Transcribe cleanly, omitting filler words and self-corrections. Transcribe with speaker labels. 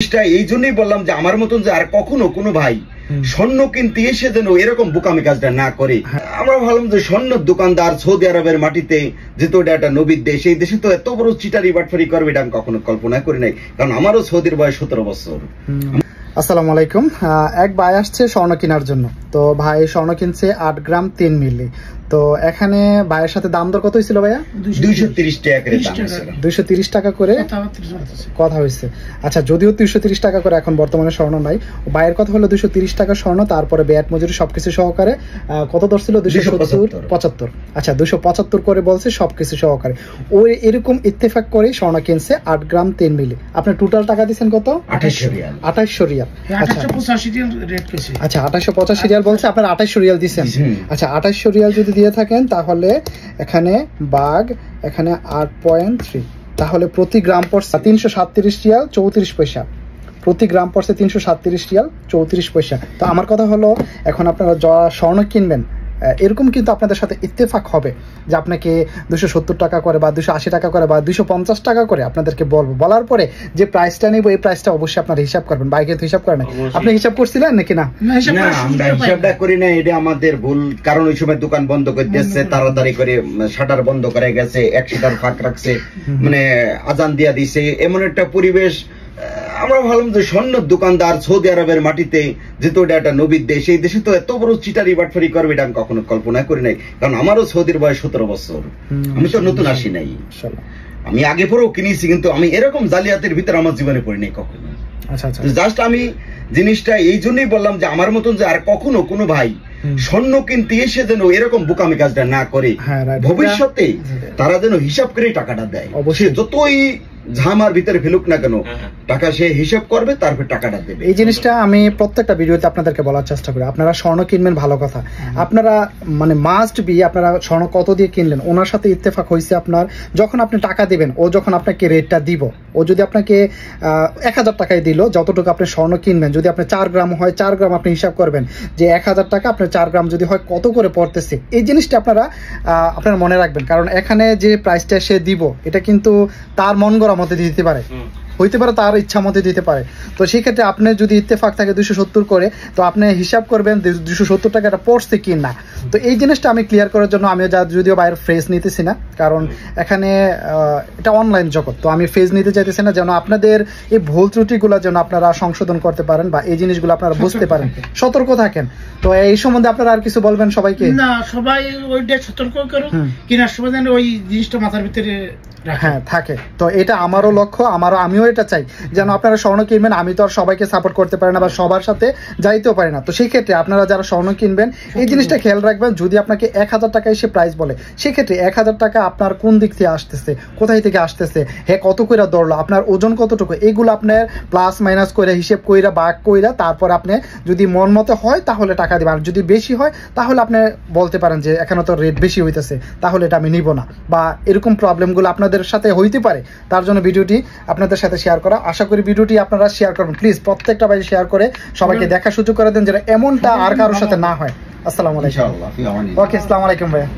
Speaker 1: এই জন্যই বললাম যে আমার মতন যে আর কখনো কোনো ভাই স্বর্ণ কিনতে এসে যেন এরকম বোকামি কাজটা না করে। আমরা ভাবলাম যে স্বর্ণের দোকানদার সৌদি আরবের মাটিতে যেহেতু এটা একটা নবীর দেশ, এই দেশে তো এত বড় চিটারি বাটফারি করবে এটা আমি কখনো কল্পনা করি নাই, কারণ আমারও সৌদির বয়স 17 বছর।
Speaker 2: আসসালামু আলাইকুম। এক ভাই আসছে স্বর্ণ কেনার জন্য। তো ভাই স্বর্ণ কিনছে 8 গ্রাম 3 মিলি। তো এখানে ভাইয়ের সাথে দাম দর কত হয়েছিল ভাইয়া?
Speaker 1: 230 টাকা করে দাম ছিল।
Speaker 2: 230 টাকা করে কথা হয়েছে। আচ্ছা, যদিও 230 টাকা করে এখন বর্তমানে স্বর্ণ নাই, ভাইয়ের কথা হলো 230 টাকা স্বর্ণ, তারপরে ব্যাট মজুরি সবকিছু সহকারে কত দর ছিল? 275। আচ্ছা, 275 করে বলছে সবকিছু সহকারে। ওই এরকম ইত্তেফাক করে স্বর্ণ কিনছে 8 গ্রাম 3 মিলি। আপনি টোটাল টাকা দিচ্ছেন কত?
Speaker 1: 2800 রিয়াল।
Speaker 2: 2800 রিয়াল।
Speaker 3: আচ্ছা, 885 রিয়াল রেট কইছে।
Speaker 2: আচ্ছা, 885 রিয়াল বলছে, আপনার 2800 রিয়াল দিচ্ছেন। আচ্ছা, 2800 রিয়াল যদি দিয়ে থাকেন তাহলে এখানে বাগ এখানে 8.3, তাহলে প্রতি গ্রাম পড়ছে 337 রিয়াল 34 পয়সা। প্রতি গ্রাম পড়ছে 337 রিয়াল 34 পয়সা। তো আমার কথা হলো, এখন আপনারা যারা স্বর্ণ কিনবেন এরকম কিন্তু আপনাদের সাথে ইত্তেফাক হবে যে আপনাকে 270 টাকা করে বা 280 টাকা করে বা 250 টাকা করে আপনাদেরকে বলবো। বলার পরে যে প্রাইসটা নিব এই প্রাইসটা অবশ্যই আপনারা হিসাব করবেন। বাইকে তো হিসাব করেন, আপনি হিসাব করছিলেন নাকি না?
Speaker 1: আমরা হিসাবটা করি না, এটা আমাদের ভুল। কারণ ওই সময় দোকান বন্ধ করে দিয়েছে, তাড়াতাড়ি করে শাটার বন্ধ করে গেছে, এক শাটার ফাঁক রাখছে, মানে আজান দিয়া দিছে, এমন একটা পরিবেশ। আমরা ভাবলাম যে স্বর্ণের দোকানদার সৌদি আরবের মাটিতে যেহেতু এটা একটা নবীর দেশ, এই দেশে তো এত বড় চিটারি বাটফারি করবে এটা আমি কখনো কল্পনা করি নাই, কারণ আমারও সৌদির বয়স 17 বছর। আমি তো নতুন আসি নাই, আমি আগে পরেও কিনেছি, কিন্তু আমি এরকম জালিয়াতের ভিতরে আমার জীবনে পড়ি নাই কখনো। জাস্ট আমি জিনিসটা এই জন্যই বললাম যে আমার মতন যে আর কখনো কোনো ভাই স্বর্ণ কিনতে এসে যেন এরকম বোকামি কাজটা না করে, ভবিষ্যতে তারা যেন হিসাব করে টাকাটা দেয়। অবশ্যই যতই ঝামার ভিতরে ফেলুক না কেন, টাকা সে হিসাব করবে, তারপর টাকাটা দেবে।
Speaker 2: এই জিনিসটা আমি প্রত্যেকটা ভিডিওতে আপনাদেরকে বলার চেষ্টা করি। আপনারা স্বর্ণ কিনবেন ভালো কথা, আপনারা মানে মাস্ট বি আপনারা স্বর্ণ কত দিয়ে কিনলেন ওনার সাথে ইত্তেফাক হয়েছে আপনার। যখন আপনি টাকা দিবেন, ও যখন আপনাকে রেটটা দিব, ও যদি আপনাকে 1000 টাকায় দিল, যতটুকু আপনি স্বর্ণ কিনবেন, যদি আপনি 4 গ্রাম হয় 4 গ্রাম আপনি হিসাব করবেন যে 1000 টাকা আপনার 4 গ্রাম যদি হয় কত করে পড়তেছে। এই জিনিসটা আপনারা মনে রাখবেন, কারণ এখানে যে প্রাইসটা সে দিব এটা কিন্তু তার মন গড়া মতে দিতে পারে, হইতে পারে তার ইচ্ছা মতে দিতে পারে। তো সেই ক্ষেত্রে আপনি যদি ইত্তেফাক থাকে 270 করে, তো আপনি হিসাব করবেন 270 টাকাটা পড়ছে কি না। তো এই জিনিসটা আমি ক্লিয়ার করার জন্য আমি যদিও বাইরের ফ্রেজ নিতেছি না, কারণ এখানে এটা অনলাইন জগৎ, তো আমি ফেজ নিতে চাইতেছি না, যেন আপনাদের এই ভুল ত্রুটিগুলো যেন আপনারা সংশোধন করতে পারেন বা এই জিনিসগুলো আপনারা বুঝতে পারেন, সতর্ক থাকেন। তো এই সম্বন্ধে আপনারা আর কিছু বলবেন সবাইকে?
Speaker 3: না, সবাই ওইটা সতর্ক করুন, কেনার সময় যেন ওই জিনিসটা মাথার ভিতরে
Speaker 2: থাকে। তো এটা আমারও লক্ষ্য, আমিও এটা চাই যেন আপনারা স্বর্ণ কিনবেন। আমি তো আর সবাইকে সাপোর্ট করতে পারি না বা সবার সাথে যাইতেও পারি না। তো সেই ক্ষেত্রে আপনারা যারা স্বর্ণ কিনবেন এই জিনিসটা খেয়াল রাখবেন। যদি আপনাকে 1000 টাকা এসে প্রাইস বলে, সেক্ষেত্রে 1000 টাকা আপনার কোন দিক থেকে আসতেছে, কোথায় থেকে আসতেছে, কত কইরা দরলো, আপনার ওজন কতটুকু, এগুলো আপনার প্লাস মাইনাস করে হিসেব কইরা বাক কইরা তারপর আপনি যদি মন মতো হয় তাহলে টাকা দিবেন। আর যদি বেশি হয় তাহলে আপনি বলতে পারেন যে এখানে তো রেট বেশি হইতেছে, তাহলে এটা আমি নিব না, বা এরকম প্রবলেমগুলো আপনাদের সাথে হইতে পারে। তার জন্য ভিডিওটি আপনাদের সাথে শেয়ার করা। আশা করি ভিডিওটি আপনারা শেয়ার করবেন, প্লিজ প্রত্যেকটা ভাই শেয়ার করে সবাইকে দেখার সুযোগ করে দেন, যেটা এমনটা আর কারোর সাথে না হয়। আসসালামু আলাইকুম। ওকে, আসসালামু আলাইকুম ভাইয়া।